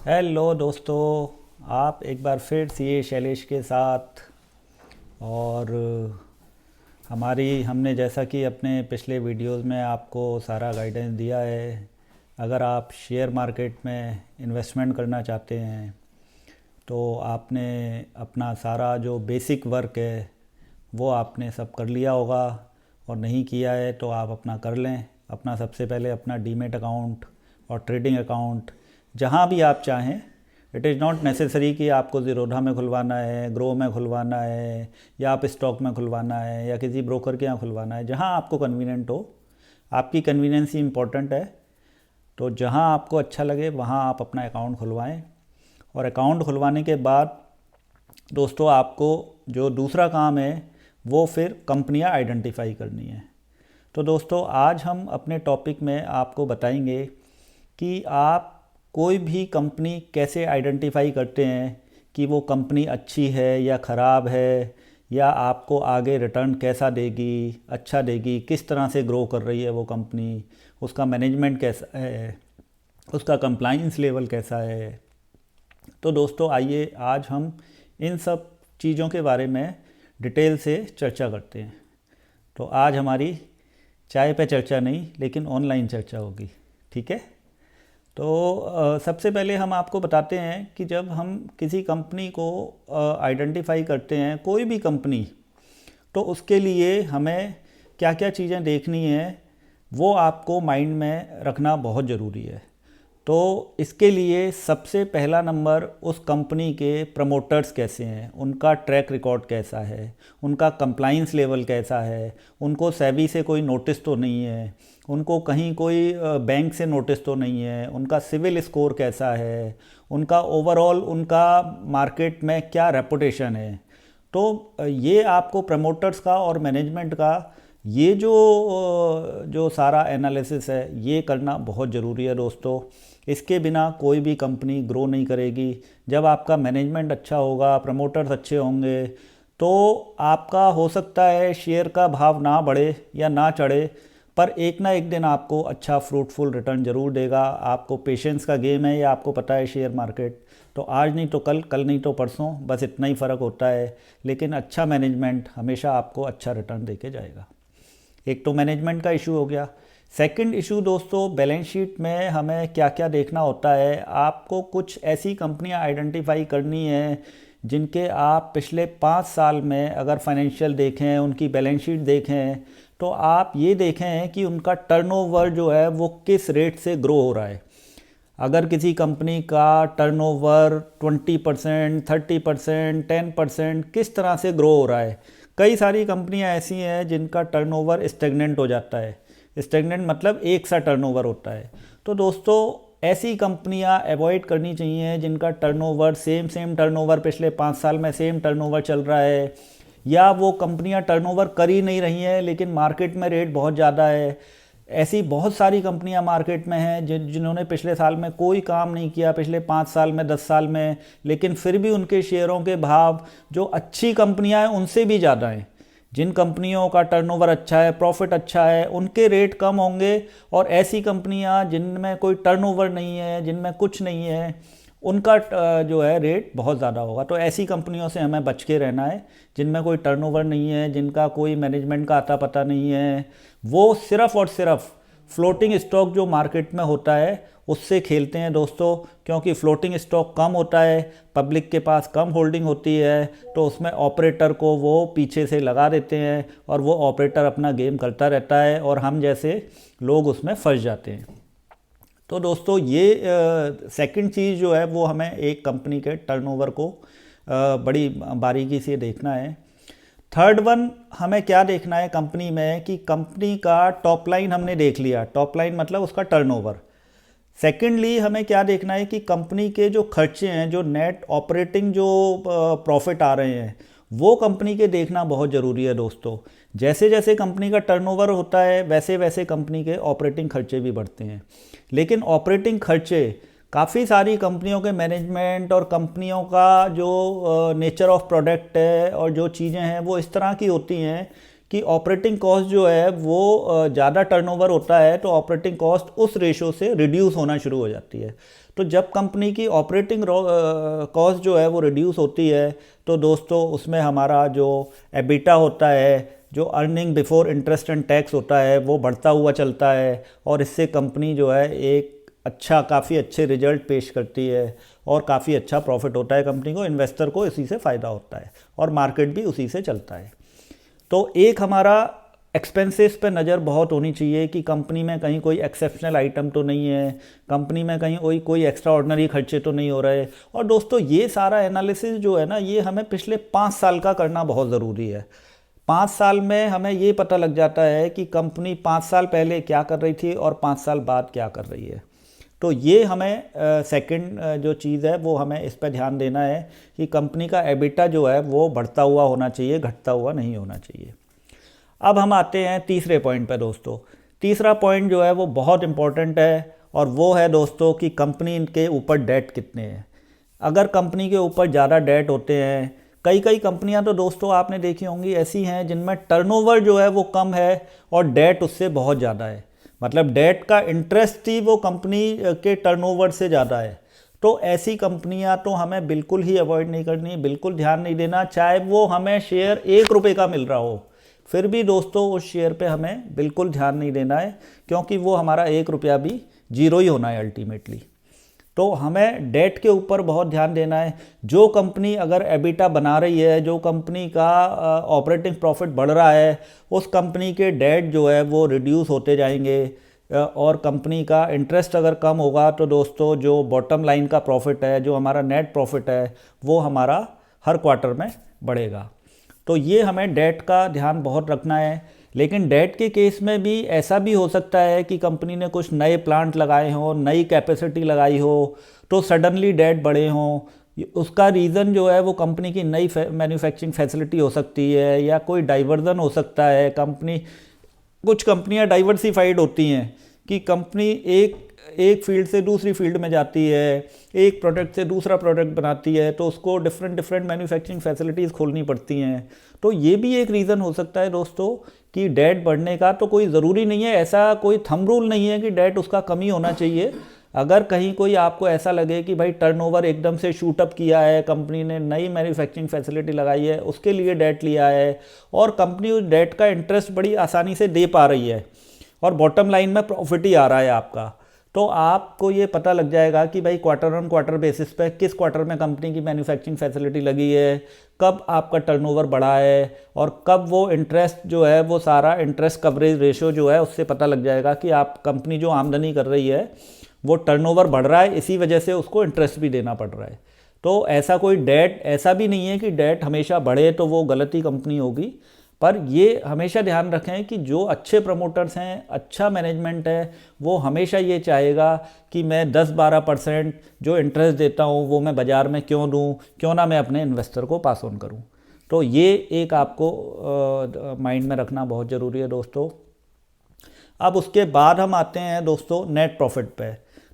Hello दोस्तों, आप एक बार फिर सीए शैलेश के साथ। और हमने जैसा कि अपने पिछले वीडियोस में आपको सारा गाइडेंस दिया है। अगर आप शेयर मार्केट में इन्वेस्टमेंट करना चाहते हैं तो आपने अपना सारा जो बेसिक वर्क है वो आपने सब कर लिया होगा, और नहीं किया है तो आप अपना कर लें। अपना सबसे पहले अपना डीमेट अकाउंट और ट्रेडिंग अकाउंट जहाँ भी आप चाहें। इट इज़ नॉट नेसेसरी कि आपको ज़ीरोधा में खुलवाना है, ग्रो में खुलवाना है, या आप स्टॉक में खुलवाना है, या किसी ब्रोकर के यहाँ खुलवाना है। जहाँ आपको कन्वीनियंट हो, आपकी कन्वीनियंस ही इम्पोर्टेंट है। तो जहाँ आपको अच्छा लगे वहाँ आप अपना अकाउंट खुलवाएं। और अकाउंट खुलवाने के बाद दोस्तों आपको जो दूसरा काम है वो फिर कंपनियां आइडेंटिफाई करनी है। तो दोस्तों आज हम अपने टॉपिक में आपको बताएंगे कि आप कोई भी कंपनी कैसे आइडेंटिफाई करते हैं कि वो कंपनी अच्छी है या ख़राब है, या आपको आगे रिटर्न कैसा देगी, अच्छा देगी, किस तरह से ग्रो कर रही है वो कंपनी, उसका मैनेजमेंट कैसा है, उसका कंप्लाइंस लेवल कैसा है। तो दोस्तों आइए आज हम इन सब चीज़ों के बारे में डिटेल से चर्चा करते हैं। तो आज हमारी चाय पे चर्चा नहीं लेकिन ऑनलाइन चर्चा होगी, ठीक है। तो सबसे पहले हम आपको बताते हैं कि जब हम किसी कंपनी को आइडेंटिफाई करते हैं, कोई भी कंपनी, तो उसके लिए हमें क्या क्या चीज़ें देखनी है वो आपको माइंड में रखना बहुत ज़रूरी है। तो इसके लिए सबसे पहला नंबर उस कंपनी के प्रमोटर्स कैसे हैं, उनका ट्रैक रिकॉर्ड कैसा है, उनका कंप्लाइंस लेवल कैसा है, उनको सेबी से कोई नोटिस तो नहीं है, उनको कहीं कोई बैंक से नोटिस तो नहीं है, उनका सिविल स्कोर कैसा है, उनका ओवरऑल उनका मार्केट में क्या रेपुटेशन है। तो ये आपको प्रमोटर्स का और मैनेजमेंट का ये जो सारा एनालिसिस है ये करना बहुत ज़रूरी है दोस्तों। इसके बिना कोई भी कंपनी ग्रो नहीं करेगी। जब आपका मैनेजमेंट अच्छा होगा, प्रमोटर्स अच्छे होंगे, तो आपका हो सकता है शेयर का भाव ना बढ़े या ना चढ़े, पर एक ना एक दिन आपको अच्छा फ्रूटफुल रिटर्न ज़रूर देगा। आपको पेशेंस का गेम है, या आपको पता है शेयर मार्केट तो आज नहीं तो कल, कल नहीं तो परसों, बस इतना ही फ़र्क होता है। लेकिन अच्छा मैनेजमेंट हमेशा आपको अच्छा रिटर्न दे के जाएगा। एक तो मैनेजमेंट का इशू हो गया। सेकंड इशू दोस्तों, बैलेंस शीट में हमें क्या क्या देखना होता है। आपको कुछ ऐसी कंपनियां आइडेंटिफाई करनी है जिनके आप पिछले 5 साल में अगर फाइनेंशियल देखें, उनकी बैलेंस शीट देखें, तो आप ये देखें कि उनका टर्नओवर जो है वो किस रेट से ग्रो हो रहा है। अगर किसी कंपनी का टर्नओवर 20%, 30%, 10% किस तरह से ग्रो हो रहा है। कई सारी कंपनियां ऐसी हैं जिनका टर्नओवर स्टेगनेंट हो जाता है। स्टेगनेंट मतलब एक सा टर्नओवर होता है। तो दोस्तों ऐसी कंपनियां अवॉइड करनी चाहिए जिनका टर्नओवर सेम टर्नओवर पिछले 5 साल में सेम टर्नओवर चल रहा है, या वो कंपनियां टर्नओवर कर ही नहीं रही हैं लेकिन मार्केट में रेट बहुत ज़्यादा है। ऐसी बहुत सारी कंपनियां मार्केट में हैं जिन्होंने पिछले साल में कोई काम नहीं किया, पिछले 5 साल में, 10 साल में, लेकिन फिर भी उनके शेयरों के भाव जो अच्छी कंपनियां हैं उनसे भी ज़्यादा हैं। जिन कंपनियों का टर्नओवर अच्छा है, प्रॉफिट अच्छा है, उनके रेट कम होंगे, और ऐसी कंपनियां जिनमें कोई टर्नओवर नहीं है, जिनमें कुछ नहीं है, उनका जो है रेट बहुत ज़्यादा होगा। तो ऐसी कंपनियों से हमें बच के रहना है जिनमें कोई टर्नओवर नहीं है, जिनका कोई मैनेजमेंट का आता पता नहीं है। वो सिर्फ़ और सिर्फ फ्लोटिंग स्टॉक जो मार्केट में होता है उससे खेलते हैं दोस्तों, क्योंकि फ्लोटिंग स्टॉक कम होता है, पब्लिक के पास कम होल्डिंग होती है, तो उसमें ऑपरेटर को वो पीछे से लगा देते हैं और वो ऑपरेटर अपना गेम करता रहता है और हम जैसे लोग उसमें फंस जाते हैं। तो दोस्तों ये सेकंड चीज़ जो है वो हमें एक कंपनी के टर्नओवर को बड़ी बारीकी से देखना है। थर्ड वन, हमें क्या देखना है कंपनी में कि कंपनी का टॉप लाइन हमने देख लिया, टॉप लाइन मतलब उसका टर्नओवर। सेकेंडली हमें क्या देखना है कि कंपनी के जो खर्चे हैं, जो नेट ऑपरेटिंग जो प्रॉफिट आ रहे हैं, वो कंपनी के देखना बहुत ज़रूरी है दोस्तों। जैसे जैसे कंपनी का टर्नओवर होता है वैसे वैसे कंपनी के ऑपरेटिंग खर्चे भी बढ़ते हैं। लेकिन ऑपरेटिंग खर्चे काफ़ी सारी कंपनियों के मैनेजमेंट और कंपनियों का जो नेचर ऑफ प्रोडक्ट है और जो चीज़ें हैं वो इस तरह की होती हैं कि ऑपरेटिंग कॉस्ट जो है वो ज़्यादा टर्नओवर होता है तो ऑपरेटिंग कॉस्ट उस रेशो से रिड्यूस होना शुरू हो जाती है। तो जब कंपनी की ऑपरेटिंग कॉस्ट जो है वो रिड्यूस होती है तो दोस्तों उसमें हमारा जो एबिटा होता है, जो earning before interest and tax होता है, वो बढ़ता हुआ चलता है और इससे कंपनी जो है एक काफ़ी अच्छे रिजल्ट पेश करती है और काफ़ी अच्छा प्रॉफिट होता है कंपनी को, इन्वेस्टर को इसी से फ़ायदा होता है और मार्केट भी उसी से चलता है। तो एक हमारा एक्सपेंसेस पे नज़र बहुत होनी चाहिए कि कंपनी में कहीं कोई एक्सेप्शनल आइटम तो नहीं है, कंपनी में कहीं कोई एक्स्ट्रा ऑर्डिनरी खर्चे तो नहीं हो रहे। और दोस्तों ये सारा एनालिसिस जो है ना, ये हमें पिछले 5 साल का करना बहुत ज़रूरी है। 5 साल में हमें ये पता लग जाता है कि कंपनी 5 साल पहले क्या कर रही थी और 5 साल बाद क्या कर रही है। तो ये हमें सेकंड जो चीज़ है वो हमें इस पर ध्यान देना है कि कंपनी का एबिटा जो है वो बढ़ता हुआ होना चाहिए, घटता हुआ नहीं होना चाहिए। अब हम आते हैं तीसरे पॉइंट पर दोस्तों। तीसरा पॉइंट जो है वो बहुत इम्पोर्टेंट है और वो है दोस्तों कि कंपनी के ऊपर डेट कितने हैं। अगर कंपनी के ऊपर ज़्यादा डेट होते हैं, कई कंपनियां तो दोस्तों आपने देखी होंगी ऐसी हैं जिनमें टर्नओवर जो है वो कम है और डेट उससे बहुत ज़्यादा है, मतलब डेट का इंटरेस्ट ही वो कंपनी के टर्नओवर से ज़्यादा है। तो ऐसी कंपनियां तो हमें बिल्कुल ही अवॉइड नहीं करनी, बिल्कुल ध्यान नहीं देना। चाहे वो हमें शेयर 1 रुपये का मिल रहा हो, फिर भी दोस्तों उस शेयर पे हमें बिल्कुल ध्यान नहीं देना है, क्योंकि वो हमारा 1 रुपया भी जीरो ही होना है अल्टीमेटली। तो हमें डेट के ऊपर बहुत ध्यान देना है। जो कंपनी अगर एबिटा बना रही है, जो कंपनी का ऑपरेटिंग प्रॉफिट बढ़ रहा है, उस कंपनी के डेट जो है वो रिड्यूस होते जाएंगे और कंपनी का इंटरेस्ट अगर कम होगा तो दोस्तों जो बॉटम लाइन का प्रॉफिट है, जो हमारा नेट प्रॉफिट है, वो हमारा हर क्वार्टर में बढ़ेगा। तो ये हमें डेट का ध्यान बहुत रखना है। लेकिन डेट के केस में भी ऐसा भी हो सकता है कि कंपनी ने कुछ नए प्लांट लगाए हों, नई कैपेसिटी लगाई हो, तो सडनली डेट बढ़े हों। उसका रीज़न जो है वो कंपनी की नई मैन्युफैक्चरिंग फैसिलिटी हो सकती है या कोई डाइवर्जन हो सकता है। कुछ कंपनियां डाइवर्सिफाइड होती हैं कि कंपनी एक फील्ड से दूसरी फील्ड में जाती है, एक प्रोडक्ट से दूसरा प्रोडक्ट बनाती है, तो उसको डिफरेंट मैन्युफैक्चरिंग फैसिलिटीज़ खोलनी पड़ती हैं। तो ये भी एक रीज़न हो सकता है दोस्तों कि डेट बढ़ने का। तो कोई ज़रूरी नहीं है, ऐसा कोई थंब रूल नहीं है कि डेट उसका कम ही होना चाहिए। अगर कहीं कोई आपको ऐसा लगे कि भाई टर्नओवर एकदम से शूट अप किया है, कंपनी ने नई मैन्युफैक्चरिंग फैसिलिटी लगाई है, उसके लिए डेट लिया है और कंपनी उस डेट का इंटरेस्ट बड़ी आसानी से दे पा रही है और बॉटम लाइन में प्रॉफिट ही आ रहा है आपका, तो आपको ये पता लग जाएगा कि भाई क्वार्टर ऑन क्वार्टर बेसिस पे किस क्वार्टर में कंपनी की मैन्युफैक्चरिंग फैसिलिटी लगी है, कब आपका टर्नओवर बढ़ा है और कब वो इंटरेस्ट जो है वो सारा इंटरेस्ट कवरेज रेशो जो है उससे पता लग जाएगा कि आप कंपनी जो आमदनी कर रही है वो टर्नओवर बढ़ रहा है, इसी वजह से उसको इंटरेस्ट भी देना पड़ रहा है। तो ऐसा कोई डेट ऐसा भी नहीं है कि डेट हमेशा बढ़े तो वो गलत ही कंपनी होगी। पर ये हमेशा ध्यान रखें कि जो अच्छे प्रमोटर्स हैं, अच्छा मैनेजमेंट है, वो हमेशा ये चाहेगा कि मैं 10-12% जो इंटरेस्ट देता हूँ वो मैं बाज़ार में क्यों दूँ, क्यों ना मैं अपने इन्वेस्टर को पास ऑन करूँ। तो ये एक आपको माइंड में रखना बहुत ज़रूरी है दोस्तों। अब उसके बाद हम आते हैं दोस्तों नेट प्रॉफिट पे।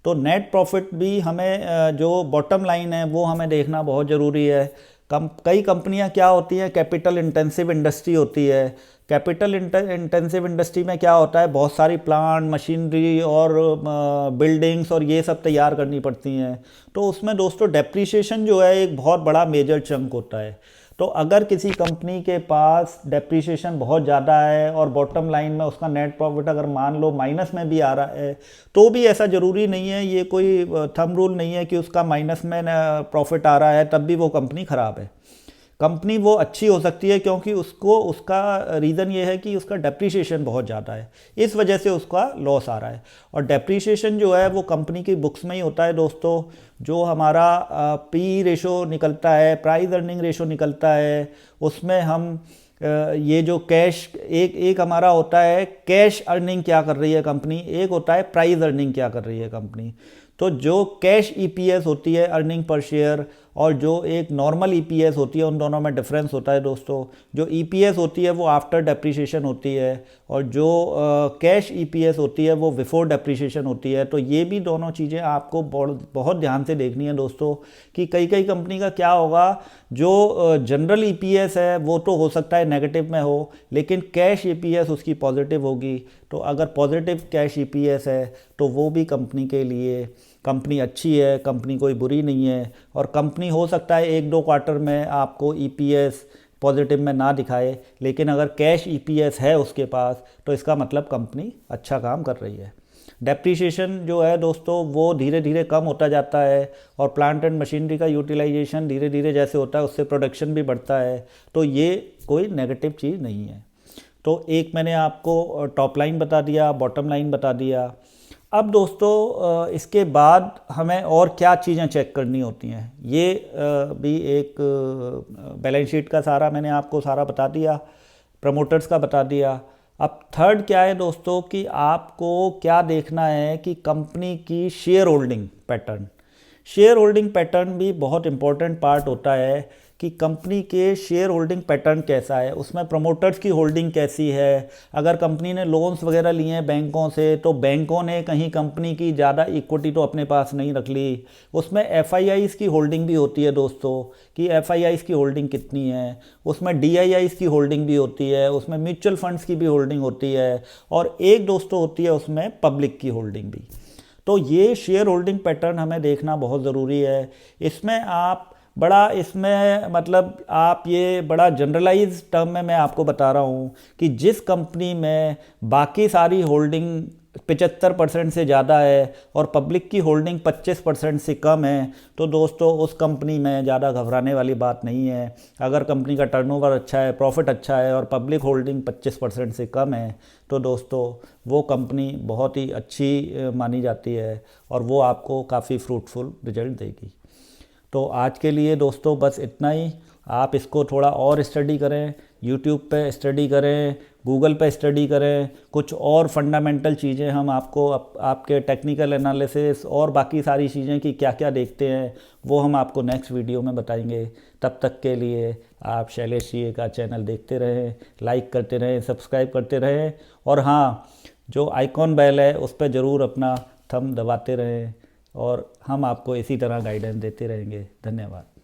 तो नेट प्रॉफिट भी हमें जो बॉटम लाइन है वो हमें देखना बहुत ज़रूरी है। कई कंपनियां क्या होती हैं, कैपिटल इंटेंसिव इंडस्ट्री होती है। कैपिटल इंटेंसिव इंडस्ट्री में क्या होता है, बहुत सारी प्लांट, मशीनरी और बिल्डिंग्स और ये सब तैयार करनी पड़ती हैं। तो उसमें दोस्तों डेप्रीशिएशन जो है एक बहुत बड़ा मेजर चंक होता है। तो अगर किसी कंपनी के पास डेप्रीशिएशन बहुत ज़्यादा है और बॉटम लाइन में उसका नेट प्रॉफिट अगर मान लो माइनस में भी आ रहा है, तो भी ऐसा ज़रूरी नहीं है, ये कोई थंब रूल नहीं है कि उसका माइनस में प्रॉफिट आ रहा है तब भी वो कंपनी ख़राब है। कंपनी वो अच्छी हो सकती है क्योंकि उसका रीज़न ये है कि उसका डेप्रीशिएशन बहुत ज़्यादा है, इस वजह से उसका लॉस आ रहा है। और डेप्रीशिएशन जो है वो कंपनी की बुक्स में ही होता है दोस्तों। जो हमारा पी रेशो निकलता है, प्राइस अर्निंग रेशो निकलता है, उसमें हम ये जो कैश एक हमारा होता है कैश अर्निंग क्या कर रही है कंपनी, एक होता है प्राइस अर्निंग क्या कर रही है कंपनी। तो जो कैश ईपीएस होती है, अर्निंग पर शेयर, और जो एक नॉर्मल ईपीएस होती है, उन दोनों में डिफरेंस होता है दोस्तों। जो ईपीएस होती है वो आफ्टर डेप्रीशिएशन होती है और जो कैश ईपीएस होती है वो बिफोर डेप्रीशिएशन होती है। तो ये भी दोनों चीज़ें आपको बहुत ध्यान से देखनी है दोस्तों कि कई कंपनी का क्या होगा, जो जनरल ईपीएस है वो तो हो सकता है नेगेटिव में हो, लेकिन कैश ईपीएस उसकी पॉजिटिव होगी। तो अगर पॉजिटिव कैश ईपीएस है तो वो भी कंपनी के लिए कंपनी अच्छी है, कंपनी कोई बुरी नहीं है, और कंपनी हो सकता है 1-2 क्वार्टर में आपको ईपीएस पॉजिटिव में ना दिखाए, लेकिन अगर कैश ईपीएस है उसके पास तो इसका मतलब कंपनी अच्छा काम कर रही है। डेप्रीशिएशन जो है दोस्तों वो धीरे धीरे कम होता जाता है, और प्लांट एंड मशीनरी का यूटिलाइजेशन धीरे धीरे जैसे होता है उससे प्रोडक्शन भी बढ़ता है, तो ये कोई नेगेटिव चीज़ नहीं है। तो एक मैंने आपको टॉप लाइन बता दिया, बॉटम लाइन बता दिया। अब दोस्तों इसके बाद हमें और क्या चीज़ें चेक करनी होती हैं, ये भी एक बैलेंस शीट का सारा मैंने आपको सारा बता दिया, प्रमोटर्स का बता दिया। अब थर्ड क्या है दोस्तों कि आपको क्या देखना है कि कंपनी की share holding pattern. Share holding pattern भी बहुत इंपॉर्टेंट पार्ट होता है कि कंपनी के शेयर होल्डिंग पैटर्न कैसा है, उसमें प्रमोटर्स की होल्डिंग कैसी है। अगर कंपनी ने लोन्स वगैरह लिए हैं बैंकों से, तो बैंकों ने कहीं कंपनी की ज़्यादा इक्विटी तो अपने पास नहीं रख ली। उसमें एफआईआईज़ की होल्डिंग भी होती है दोस्तों, कि एफआईआईज़ की होल्डिंग कितनी है। उसमें डीआईआईज़ की होल्डिंग भी होती है, उसमें म्यूचुअल फंड्स की भी होल्डिंग होती है, और एक दोस्तों होती है उसमें पब्लिक की होल्डिंग भी। तो ये शेयर होल्डिंग पैटर्न हमें देखना बहुत ज़रूरी है। इसमें आप बड़ा इसमें मतलब आप ये बड़ा जनरलाइज टर्म में मैं आपको बता रहा हूँ कि जिस कंपनी में बाकी सारी होल्डिंग 75% से ज़्यादा है और पब्लिक की होल्डिंग 25% से कम है, तो दोस्तों उस कंपनी में ज़्यादा घबराने वाली बात नहीं है। अगर कंपनी का टर्नओवर अच्छा है, प्रॉफिट अच्छा है और पब्लिक होल्डिंग 25% से कम है, तो दोस्तों वो कंपनी बहुत ही अच्छी मानी जाती है और वो आपको काफ़ी फ्रूटफुल रिजल्ट देगी। तो आज के लिए दोस्तों बस इतना ही। आप इसको थोड़ा और स्टडी करें, यूट्यूब पे स्टडी करें, गूगल पे स्टडी करें। कुछ और फंडामेंटल चीज़ें हम आपको आपके टेक्निकल एनालिसिस और बाकी सारी चीज़ें कि क्या क्या देखते हैं वो हम आपको नेक्स्ट वीडियो में बताएंगे। तब तक के लिए आप शैलेश जी का चैनल देखते रहें, लाइक करते रहें, सब्सक्राइब करते रहें, और हाँ, जो आइकॉन बेल है उस पर ज़रूर अपना थंब दबाते रहें, और हम आपको इसी तरह गाइडेंस देते रहेंगे। धन्यवाद।